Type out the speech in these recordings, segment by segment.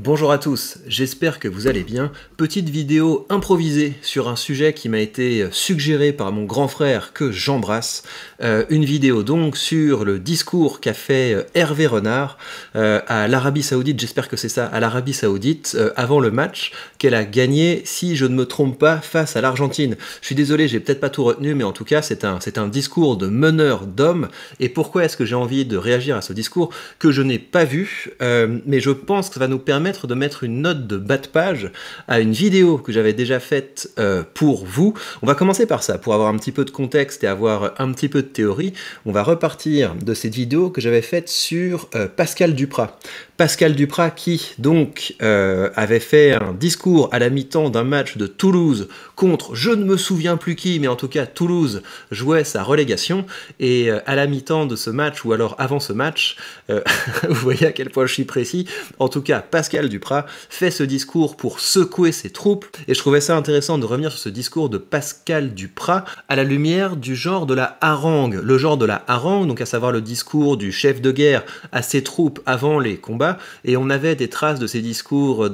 Bonjour à tous, j'espère que vous allez bien. Petite vidéo improvisée sur un sujet qui m'a été suggéré par mon grand frère que j'embrasse. Une vidéo donc sur le discours qu'a fait Hervé Renard à l'Arabie Saoudite, j'espère que c'est ça, à l'Arabie Saoudite, avant le match qu'elle a gagné, si je ne me trompe pas, face à l'Argentine. Je suis désolé, j'ai peut-être pas tout retenu, mais en tout cas c'est un discours de meneur d'hommes. Et pourquoi est-ce que j'ai envie de réagir à ce discours que je n'ai pas vu, mais je pense que ça va nous permettre de mettre une note de bas de page à une vidéo que j'avais déjà faite pour vous. On va commencer par ça, pour avoir un petit peu de contexte et avoir un petit peu de théorie. On va repartir de cette vidéo que j'avais faite sur Pascal Duprat. Pascal Duprat qui donc avait fait un discours à la mi-temps d'un match de Toulouse contre, je ne me souviens plus qui, mais en tout cas Toulouse jouait sa relégation, et à la mi-temps de ce match, ou alors avant ce match, vous voyez à quel point je suis précis, en tout cas Pascal Duprat fait ce discours pour secouer ses troupes, et je trouvais ça intéressant de revenir sur ce discours de Pascal Duprat à la lumière du genre de la harangue, le genre de la harangue, donc à savoir le discours du chef de guerre à ses troupes avant les combats. Et on avait des traces de ces discours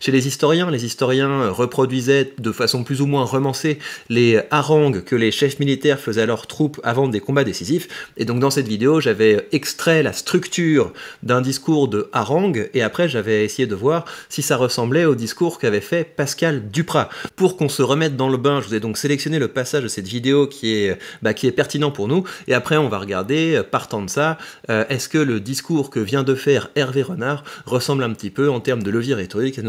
chez les historiens. Les historiens reproduisaient de façon plus ou moins romancée les harangues que les chefs militaires faisaient à leurs troupes avant des combats décisifs. Et donc dans cette vidéo, j'avais extrait la structure d'un discours de harangue, et après j'avais essayé de voir si ça ressemblait au discours qu'avait fait Pascal Duprat. Pour qu'on se remette dans le bain, je vous ai donc sélectionné le passage de cette vidéo qui est pertinent pour nous, et après on va regarder, partant de ça, est-ce que le discours que vient de faire Hervé Renard ressemble un petit peu en termes de levier rhétorique. Ça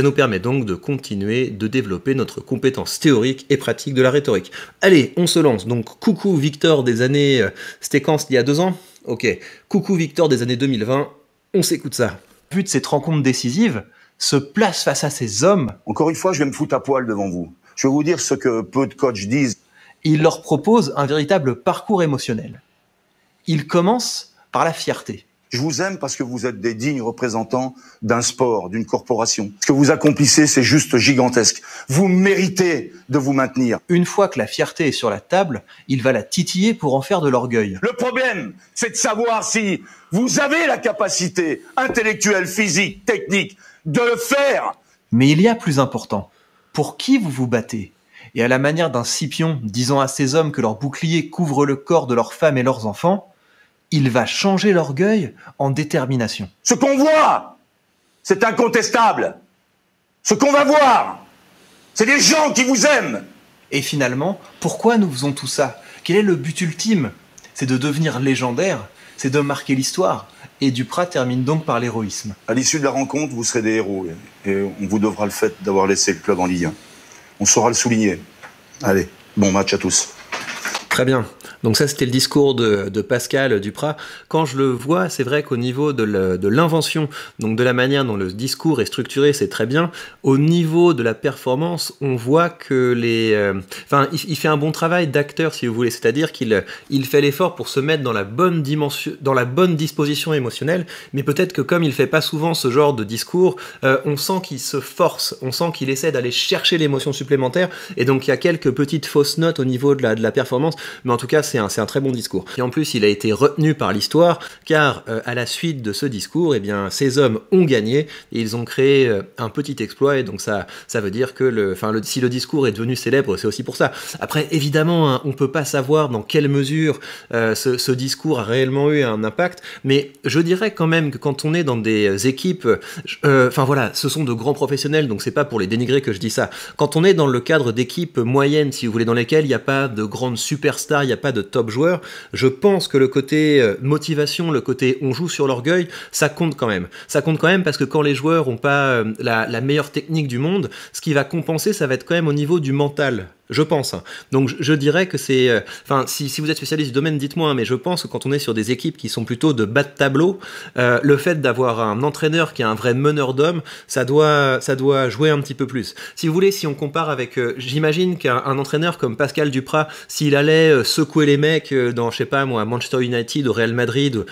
nous permet donc de continuer de développer notre compétence théorique et pratique de la rhétorique. Allez, on se lance. Donc coucou Victor des années... C'était quand? Il y a 2 ans? Ok. Coucou Victor des années 2020, on s'écoute ça. Vu de cette rencontre décisive, se place face à ces hommes... Encore une fois, je vais me foutre à poil devant vous. Je vais vous dire ce que peu de coachs disent. Il leur propose un véritable parcours émotionnel. Il commence par la fierté. Je vous aime parce que vous êtes des dignes représentants d'un sport, d'une corporation. Ce que vous accomplissez, c'est juste gigantesque. Vous méritez de vous maintenir. Une fois que la fierté est sur la table, il va la titiller pour en faire de l'orgueil. Le problème, c'est de savoir si vous avez la capacité intellectuelle, physique, technique de le faire. Mais il y a plus important. Pour qui vous vous battez? Et à la manière d'un Scipion disant à ces hommes que leur bouclier couvre le corps de leurs femmes et leurs enfants, il va changer l'orgueil en détermination. Ce qu'on voit, c'est incontestable. Ce qu'on va voir, c'est des gens qui vous aiment. Et finalement, pourquoi nous faisons tout ça? Quel est le but ultime? C'est de devenir légendaire, c'est de marquer l'histoire. Et Duprat termine donc par l'héroïsme. À l'issue de la rencontre, vous serez des héros. Et on vous devra le fait d'avoir laissé le club en Ligue 1. On saura le souligner. Allez, bon match à tous. Très bien. Donc ça, c'était le discours de Pascal Duprat. Quand je le vois, c'est vrai qu'au niveau de l'invention, donc de la manière dont le discours est structuré, c'est très bien. Au niveau de la performance, on voit que il fait un bon travail d'acteur, si vous voulez. C'est-à-dire qu'il fait l'effort pour se mettre dans la bonne dimension, dans la bonne disposition émotionnelle. Mais peut-être que comme il fait pas souvent ce genre de discours, on sent qu'il se force, on sent qu'il essaie d'aller chercher l'émotion supplémentaire. Et donc il y a quelques petites fausses notes au niveau de la performance. Mais en tout cas, c'est un très bon discours. Et en plus, il a été retenu par l'histoire, car à la suite de ce discours, eh bien, ces hommes ont gagné, et ils ont créé un petit exploit, et donc ça veut dire que si le discours est devenu célèbre, c'est aussi pour ça. Après, évidemment, hein, on peut pas savoir dans quelle mesure ce discours a réellement eu un impact, mais je dirais quand même que quand on est dans des équipes, voilà, ce sont de grands professionnels, donc c'est pas pour les dénigrer que je dis ça. Quand on est dans le cadre d'équipes moyennes, si vous voulez, dans lesquelles il n'y a pas de grandes superstars, il n'y a pas de top joueurs, je pense que le côté motivation, le côté on joue sur l'orgueil, ça compte quand même. Ça compte quand même parce que quand les joueurs n'ont pas la meilleure technique du monde, ce qui va compenser, ça va être quand même au niveau du mental. Je pense. Donc je dirais que c'est... si vous êtes spécialiste du domaine, dites-moi, mais je pense que quand on est sur des équipes qui sont plutôt de bas de tableau, le fait d'avoir un entraîneur qui est un vrai meneur d'hommes, ça doit jouer un petit peu plus. Si vous voulez, si on compare avec... j'imagine qu'un entraîneur comme Pascal Duprat, s'il allait secouer les mecs dans, je sais pas moi, Manchester United, au Real Madrid,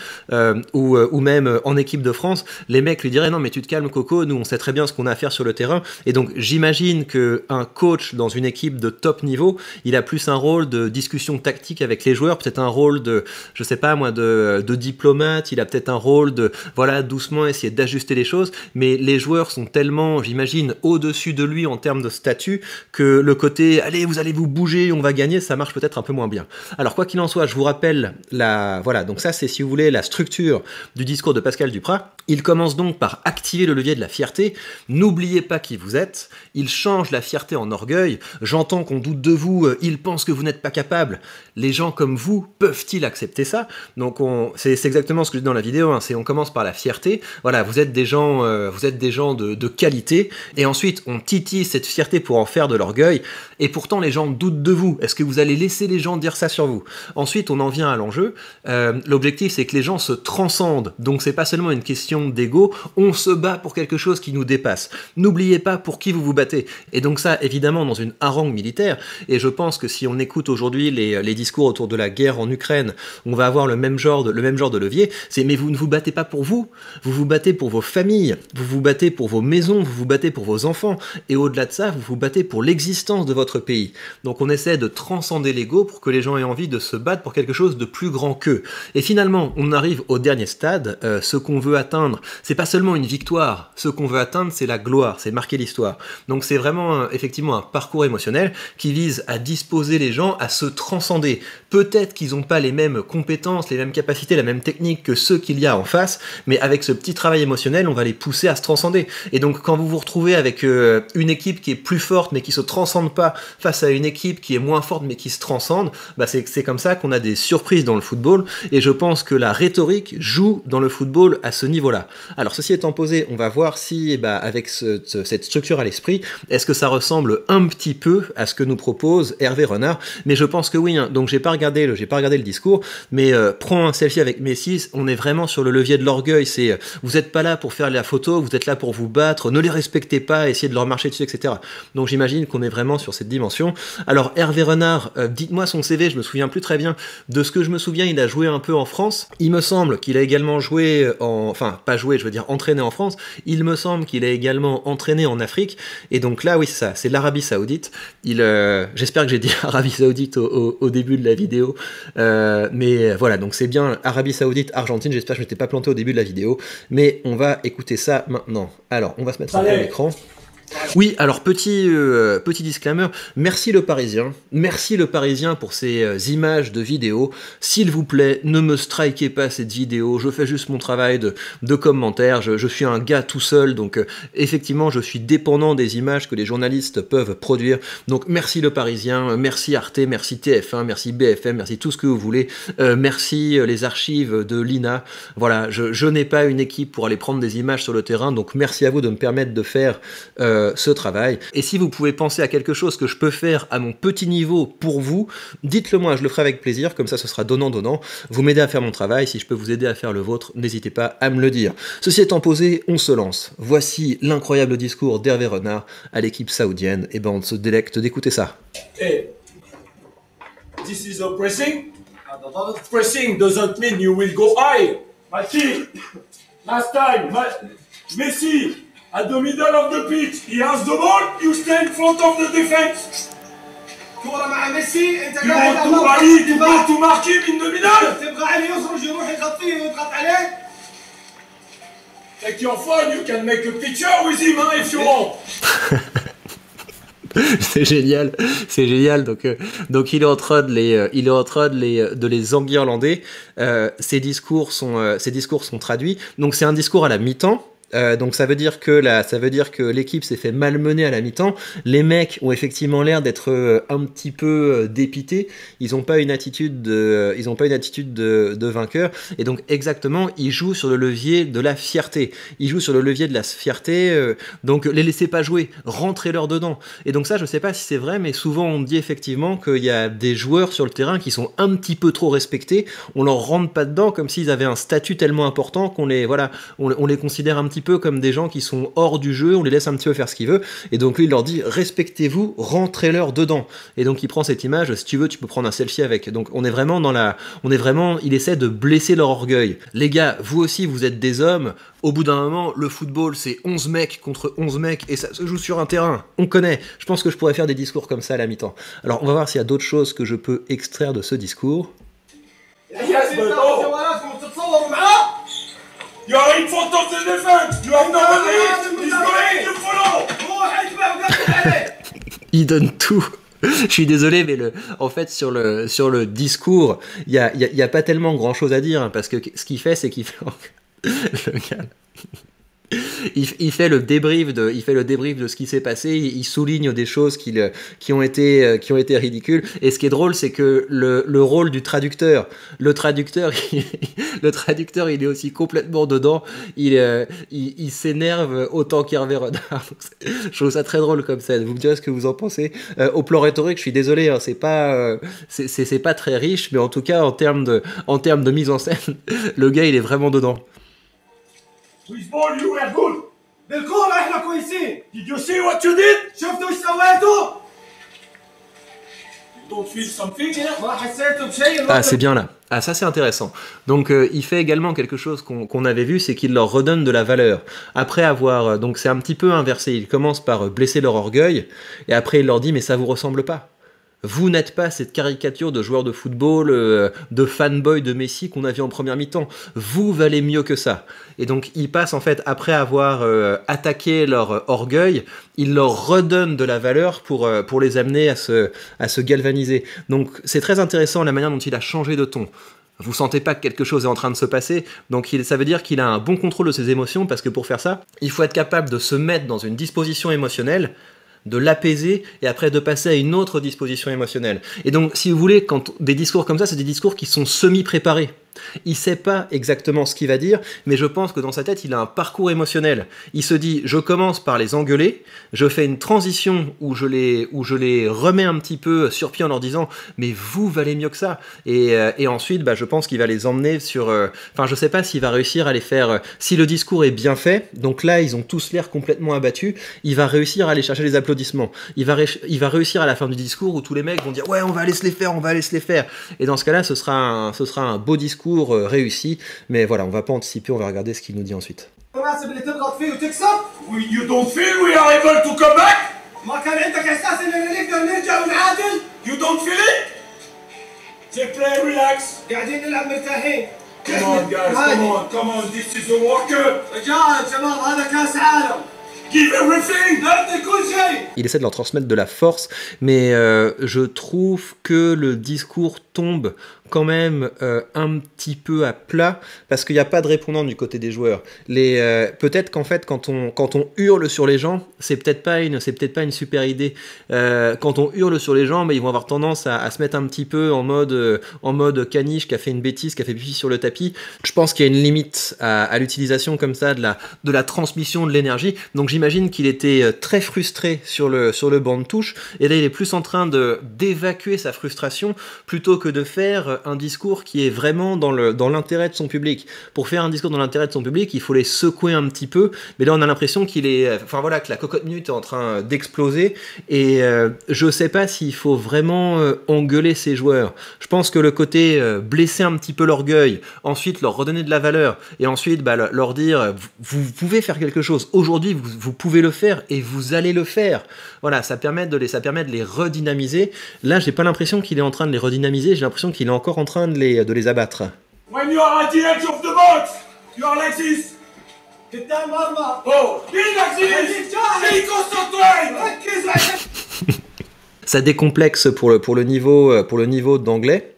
ou même en équipe de France, les mecs lui diraient « Non mais tu te calmes Coco, nous on sait très bien ce qu'on a à faire sur le terrain ». Et donc j'imagine qu'un coach dans une équipe de top niveau, il a plus un rôle de discussion tactique avec les joueurs, peut-être un rôle de, je sais pas moi, de diplomate, il a peut-être un rôle de, voilà, doucement essayer d'ajuster les choses, mais les joueurs sont tellement, j'imagine, au-dessus de lui en termes de statut, que le côté, allez, vous allez vous bouger, on va gagner, ça marche peut-être un peu moins bien. Alors, quoi qu'il en soit, je vous rappelle, voilà, donc ça, c'est, si vous voulez, la structure du discours de Pascal Duprat. Il commence donc par activer le levier de la fierté. N'oubliez pas qui vous êtes. Il change la fierté en orgueil. J'entends qu'on doute de vous, il pense que vous n'êtes pas capable. Les gens comme vous, peuvent-ils accepter ça? Donc c'est exactement ce que je dis dans la vidéo, hein, on commence par la fierté. Voilà, vous êtes des gens de qualité, et ensuite on titille cette fierté pour en faire de l'orgueil, et pourtant les gens doutent de vous. Est-ce que vous allez laisser les gens dire ça sur vous? Ensuite on en vient à l'enjeu. L'objectif c'est que les gens se transcendent, donc c'est pas seulement une question d'ego, on se bat pour quelque chose qui nous dépasse. N'oubliez pas pour qui vous vous battez. Et donc ça, évidemment, dans une harangue militaire, et je pense que si on écoute aujourd'hui les discours autour de la guerre en Ukraine, on va avoir le même genre de levier, c'est mais vous ne vous battez pas pour vous vous battez pour vos familles, vous vous battez pour vos maisons, vous vous battez pour vos enfants, et au-delà de ça, vous vous battez pour l'existence de votre pays. Donc on essaie de transcender l'ego pour que les gens aient envie de se battre pour quelque chose de plus grand qu'eux. Et finalement, on arrive au dernier stade, ce qu'on veut atteindre, c'est pas seulement une victoire, ce qu'on veut atteindre, c'est la gloire, c'est marquer l'histoire. Donc c'est vraiment effectivement un parcours émotionnel qui vise à disposer les gens à se transcender. Peut-être qu'ils n'ont pas les mêmes compétences, les mêmes capacités, la même technique que ceux qu'il y a en face, mais avec ce petit travail émotionnel, on va les pousser à se transcender. Et donc quand vous vous retrouvez avec une équipe qui est plus forte mais qui se transcende pas face à une équipe qui est moins forte mais qui se transcende, bah c'est comme ça qu'on a des surprises dans le football, et je pense que la rhétorique joue dans le football à ce niveau-là. Alors ceci étant posé, on va voir si avec cette structure à l'esprit, est-ce que ça ressemble un petit peu à ce que nous propose Hervé Renard? Mais je pense que oui, hein. Donc j'ai pas regardé le discours, mais prends un selfie avec Messi, on est vraiment sur le levier de l'orgueil, c'est vous n'êtes pas là pour faire la photo, vous êtes là pour vous battre, ne les respectez pas, essayez de leur marcher dessus, etc. Donc j'imagine qu'on est vraiment sur cette dimension. Alors Hervé Renard, dites-moi son CV, je me souviens plus très bien. De ce que je me souviens, il a joué un peu en France. Il me semble qu'il a également joué enfin, pas joué, je veux dire entraîné en France. Il me semble qu'il a également entraîné en Afrique. Et donc là, oui, c'est ça, c'est l'Arabie Saoudite. J'espère que j'ai dit Arabie Saoudite au début de la vidéo. Mais voilà, donc c'est bien Arabie Saoudite, Argentine. J'espère que je m'étais pas planté au début de la vidéo. Mais on va écouter ça maintenant. Alors, on va se mettre à l'écran. Oui, alors petit disclaimer, merci Le Parisien pour ces images de vidéos. S'il vous plaît, ne me strikez pas cette vidéo, je fais juste mon travail de commentaire, je suis un gars tout seul, donc effectivement je suis dépendant des images que les journalistes peuvent produire. Donc merci Le Parisien, merci Arte, merci TF1, merci BFM, merci tout ce que vous voulez, merci les archives de l'INA. Voilà, je n'ai pas une équipe pour aller prendre des images sur le terrain, donc merci à vous de me permettre de faire ce travail. Et si vous pouvez penser à quelque chose que je peux faire à mon petit niveau pour vous, dites-le moi, je le ferai avec plaisir, comme ça ce sera donnant-donnant. Vous m'aidez à faire mon travail, si je peux vous aider à faire le vôtre, n'hésitez pas à me le dire. Ceci étant posé, on se lance. Voici l'incroyable discours d'Hervé Renard à l'équipe saoudienne, et ben on se délecte d'écouter ça. Hey, this is a pressing. Pressing doesn't mean you will go high. Mati, last time, Messi, at the middle of the pitch, he has the ball, you stay in front of the defense. كورة مع ميسي انت You want to rally, to go to mark him in the middle. تبغى عليه يخرج يروح يغطيه ويضغط عليه. Take your phone, you can make a picture with him if you want. C'est génial. Donc il est en train de les enguirlander. Ces discours sont traduits. Donc c'est un discours à la mi-temps. Donc ça veut dire que l'équipe s'est fait malmener à la mi-temps. Les mecs ont effectivement l'air d'être un petit peu dépités. Ils n'ont pas une attitude de vainqueur. Et donc exactement, ils jouent sur le levier de la fierté. Donc les laissez pas jouer, rentrez-leur dedans. Et donc ça, je sais pas si c'est vrai, mais souvent on dit effectivement qu'il y a des joueurs sur le terrain qui sont un petit peu trop respectés. On leur rentre pas dedans comme s'ils avaient un statut tellement important qu'on les considère un petit petit peu comme des gens qui sont hors du jeu, on les laisse un petit peu faire ce qu'ils veulent, et donc lui il leur dit respectez-vous, rentrez-leur dedans. Et donc il prend cette image, si tu veux tu peux prendre un selfie avec. Donc on est vraiment dans la, il essaie de blesser leur orgueil. Les gars, vous aussi vous êtes des hommes, au bout d'un moment le football c'est 11 mecs contre 11 mecs et ça se joue sur un terrain, on connaît. Je pense que je pourrais faire des discours comme ça à la mi-temps. Alors on va voir s'il y a d'autres choses que je peux extraire de ce discours. Yes, but oh, you are in front of the defense. You have nobody. He's going to follow. Il donne tout. Je suis désolé, mais en fait, sur le discours, il y a pas tellement grand chose à dire, hein, parce que ce qu'il fait, c'est qu'il fait, le gars, il fait le débrief de ce qui s'est passé, il souligne des choses qui ont été ridicules, et ce qui est drôle, c'est que le rôle du traducteur, le traducteur il est aussi complètement dedans, il s'énerve autant qu'Hervé Renard. Je trouve ça très drôle comme scène. Vous me direz ce que vous en pensez. Au plan rhétorique, je suis désolé, hein, c'est pas très riche, mais en tout cas en termes de mise en scène, le gars il est vraiment dedans. With ball you were good. بالكورة احنا كويسين. Did you see what you did? شفتوا ايش سويتوا؟ You don't feel something here? ما حسيتوا بشيء. Ah, c'est bien là. Ah, ça c'est intéressant. Donc il fait également quelque chose qu'on avait vu, c'est qu'il leur redonne de la valeur. Après avoir... donc c'est un petit peu inversé. Il commence par blesser leur orgueil, et après il leur dit « mais ça vous ressemble pas ». Vous n'êtes pas cette caricature de joueur de football, de fanboy de Messi qu'on a vu en première mi-temps. Vous valez mieux que ça. Et donc, il passe en fait, après avoir attaqué leur orgueil, il leur redonne de la valeur pour les amener à se galvaniser. Donc, c'est très intéressant la manière dont il a changé de ton. Vous sentez pas que quelque chose est en train de se passer, donc ça veut dire qu'il a un bon contrôle de ses émotions, parce que pour faire ça, il faut être capable de se mettre dans une disposition émotionnelle, de l'apaiser, et après de passer à une autre disposition émotionnelle. Et donc, si vous voulez, quand des discours comme ça, c'est des discours qui sont semi-préparés. Il sait pas exactement ce qu'il va dire, mais je pense que dans sa tête, il a un parcours émotionnel. Il se dit, je commence par les engueuler, je fais une transition où je les remets un petit peu sur pied en leur disant, mais vous valez mieux que ça. Et ensuite, bah, je pense qu'il va les emmener sur... Enfin, je sais pas s'il va réussir à les faire... si le discours est bien fait, donc là, ils ont tous l'air complètement abattus, il va réussir à aller chercher les applaudissements. Il va réussir à la fin du discours où tous les mecs vont dire, ouais, on va aller se les faire, on va aller se les faire. Et dans ce cas-là, ce sera un beau discours réussi, mais voilà, on va pas anticiper, on va regarder ce qu'il nous dit ensuite. المناسب اللي تضغط فيه وتكسب. You don't feel we are able to come back? ما كان عندك احساس اننا نقدر نرجع ونعادل؟ You don't feel it? Take play, relax. قاعدين نلعب مرتاحين. Come on guys, come on, this is a worker. رجال شباب هذا كاس عالم. Give everything. نعطي كل شيء. Il essaie de leur transmettre de la force, mais je trouve que le discours tombe quand même un petit peu à plat, parce qu'il n'y a pas de répondant du côté des joueurs. Peut-être qu'en fait, quand on hurle sur les gens, c'est peut-être pas une super idée. Quand on hurle sur les gens, bah, ils vont avoir tendance à se mettre un petit peu en mode caniche qui a fait une bêtise, qui a fait pipi sur le tapis. Je pense qu'il y a une limite à l'utilisation comme ça de la transmission de l'énergie. Donc j'imagine qu'il était très frustré sur le banc de touche, et là il est plus en train d'évacuer sa frustration plutôt que de faire un discours qui est vraiment dans l'intérêt de son public. Pour faire un discours dans l'intérêt de son public, il faut les secouer un petit peu, mais là on a l'impression que la cocotte minute est en train d'exploser, et je sais pas s'il faut vraiment engueuler ses joueurs. Je pense que le côté blesser un petit peu l'orgueil, ensuite leur redonner de la valeur, et ensuite leur dire vous pouvez faire quelque chose, aujourd'hui vous pouvez le faire, et vous allez le faire. Voilà, ça permet de les redynamiser. Là j'ai pas l'impression qu'il est en train de les redynamiser, j'ai l'impression qu'il est encore en train de les abattre. When you are at the edge of the box, you are like this. قدام مرمى. Oh, be like this. Be concentrate. ركز. Ça décomplexe pour le niveau d'anglais.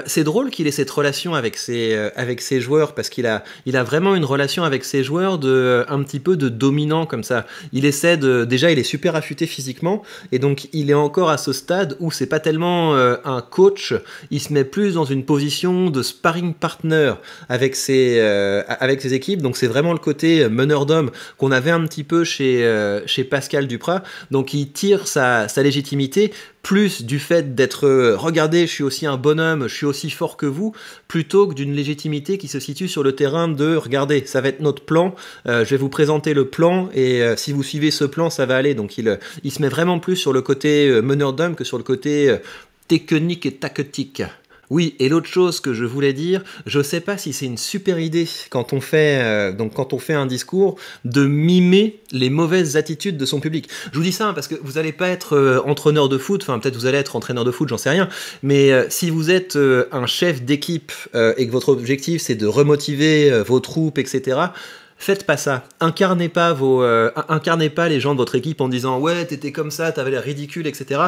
C'est drôle qu'il ait cette relation avec ses joueurs, parce qu'il a vraiment une relation avec ses joueurs un petit peu de dominant comme ça. Il essaie déjà il est super affûté physiquement, et donc il est encore à ce stade où c'est pas tellement un coach, il se met plus dans une position de sparring partner avec ses équipes. Donc c'est vraiment le côté meneur d'hommes qu'on avait un petit peu chez Pascal Duprat. Donc il tire sa légitimité plus du fait d'être regardez, je suis aussi un bonhomme, je suis aussi fort que vous, plutôt que d'une légitimité qui se situe sur le terrain de regardez, ça va être notre plan, je vais vous présenter le plan et si vous suivez ce plan, ça va aller. Donc il se met vraiment plus sur le côté meneur d'hommes que sur le côté technique et tactique. Oui, et l'autre chose que je voulais dire, je sais pas si c'est une super idée quand on fait un discours de mimer les mauvaises attitudes de son public. Je vous dis ça parce que vous allez pas être entraîneur de foot, enfin peut-être vous allez être entraîneur de foot, j'en sais rien, mais si vous êtes un chef d'équipe et que votre objectif c'est de remotiver vos troupes, etc., faites pas ça. Incarnez pas les gens de votre équipe en disant ouais t'étais comme ça, t'avais l'air ridicule, etc.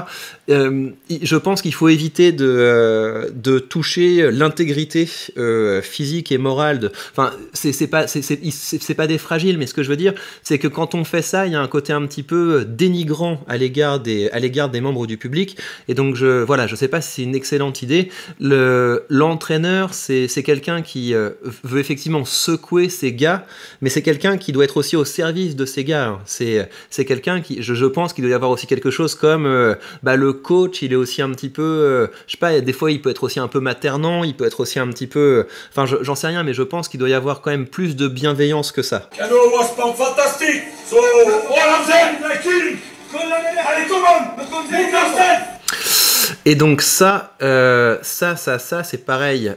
Je pense qu'il faut éviter de toucher l'intégrité physique et morale. Enfin c'est pas des fragiles, mais ce que je veux dire c'est que quand on fait ça, il y a un côté un petit peu dénigrant à l'égard des membres du public. Et donc je sais pas si c'est une excellente idée. L'entraîneur c'est quelqu'un qui veut effectivement secouer ses gars, mais c'est quelqu'un qui doit être aussi au service de ces gars. C'est quelqu'un qui, je pense qu'il doit y avoir aussi quelque chose comme le coach, il est aussi un petit peu, je sais pas, des fois il peut être aussi un peu maternant, il peut être aussi un petit peu, enfin j'en sais rien, mais je pense qu'il doit y avoir quand même plus de bienveillance que ça. Cano was fantastic. So all of them, the king. Allez tout le monde, Et donc ça c'est pareil.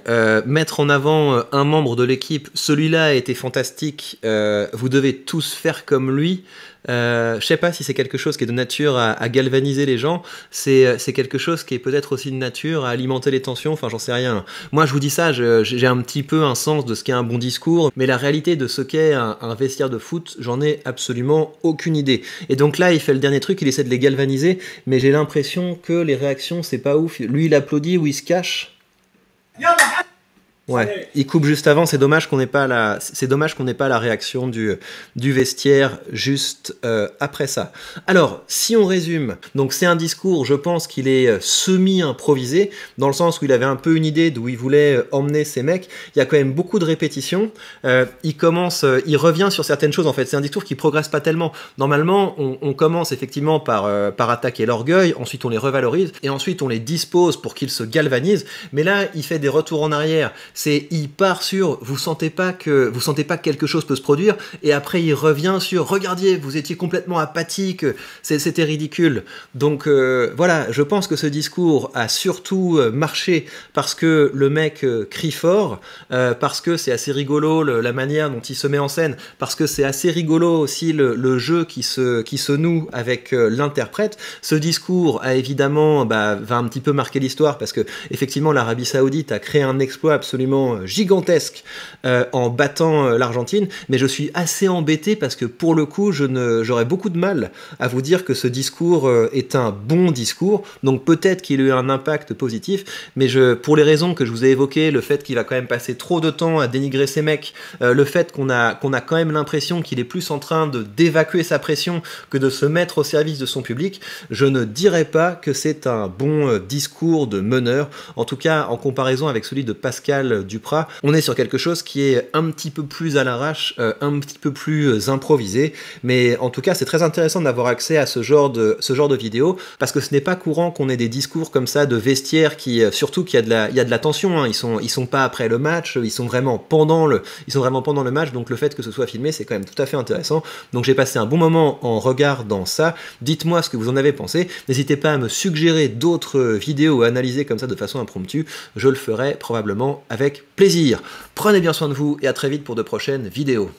Mettre en avant un membre de l'équipe, celui-là a été fantastique, vous devez tous faire comme lui. Je sais pas si c'est quelque chose qui est de nature à galvaniser les gens, c'est quelque chose qui est peut-être aussi de nature à alimenter les tensions, enfin j'en sais rien. Moi je vous dis ça, j'ai un petit peu un sens de ce qu'est un bon discours, mais la réalité de ce qu'est un vestiaire de foot, j'en ai absolument aucune idée. Et donc là il fait le dernier truc, il essaie de les galvaniser, mais j'ai l'impression que les réactions c'est pas ouf. Lui il applaudit ou il se cache. Ouais, il coupe juste avant, c'est dommage qu'on n'ait pas la réaction du vestiaire juste après ça. Alors, si on résume, donc c'est un discours, je pense qu'il est semi-improvisé, dans le sens où il avait un peu une idée d'où il voulait emmener ces mecs. Il y a quand même beaucoup de répétitions. Il revient sur certaines choses en fait. C'est un discours qui progresse pas tellement. Normalement, on commence effectivement par attaquer l'orgueil, ensuite on les revalorise, et ensuite on les dispose pour qu'ils se galvanisent. Mais là, il fait des retours en arrière. Il part sur vous sentez pas que quelque chose peut se produire, et après il revient sur regardiez, vous étiez complètement apathique, c'était ridicule. Donc voilà, je pense que ce discours a surtout marché parce que le mec crie fort, parce que c'est assez rigolo la manière dont il se met en scène, parce que c'est assez rigolo aussi le jeu qui se noue avec l'interprète. Ce discours a évidemment va un petit peu marquer l'histoire parce que effectivement l'Arabie Saoudite a créé un exploit absolument gigantesque en battant l'Argentine, mais je suis assez embêté parce que pour le coup j'aurais beaucoup de mal à vous dire que ce discours est un bon discours, donc peut-être qu'il a eu un impact positif, mais pour les raisons que je vous ai évoquées, le fait qu'il va quand même passer trop de temps à dénigrer ces mecs, le fait qu'on a quand même l'impression qu'il est plus en train d'évacuer sa pression que de se mettre au service de son public, je ne dirais pas que c'est un bon discours de meneur, en tout cas en comparaison avec celui de Pascal Duprat, on est sur quelque chose qui est un petit peu plus à l'arrache, un petit peu plus improvisé, mais en tout cas c'est très intéressant d'avoir accès à ce genre de vidéo, parce que ce n'est pas courant qu'on ait des discours comme ça de vestiaire surtout qu'il y a de la tension, hein. Ils sont pas après le match, ils sont vraiment pendant le match, donc le fait que ce soit filmé c'est quand même tout à fait intéressant. Donc j'ai passé un bon moment en regardant ça. Dites-moi ce que vous en avez pensé, n'hésitez pas à me suggérer d'autres vidéos analysées comme ça de façon impromptue, je le ferai probablement avec plaisir. Prenez bien soin de vous et à très vite pour de prochaines vidéos.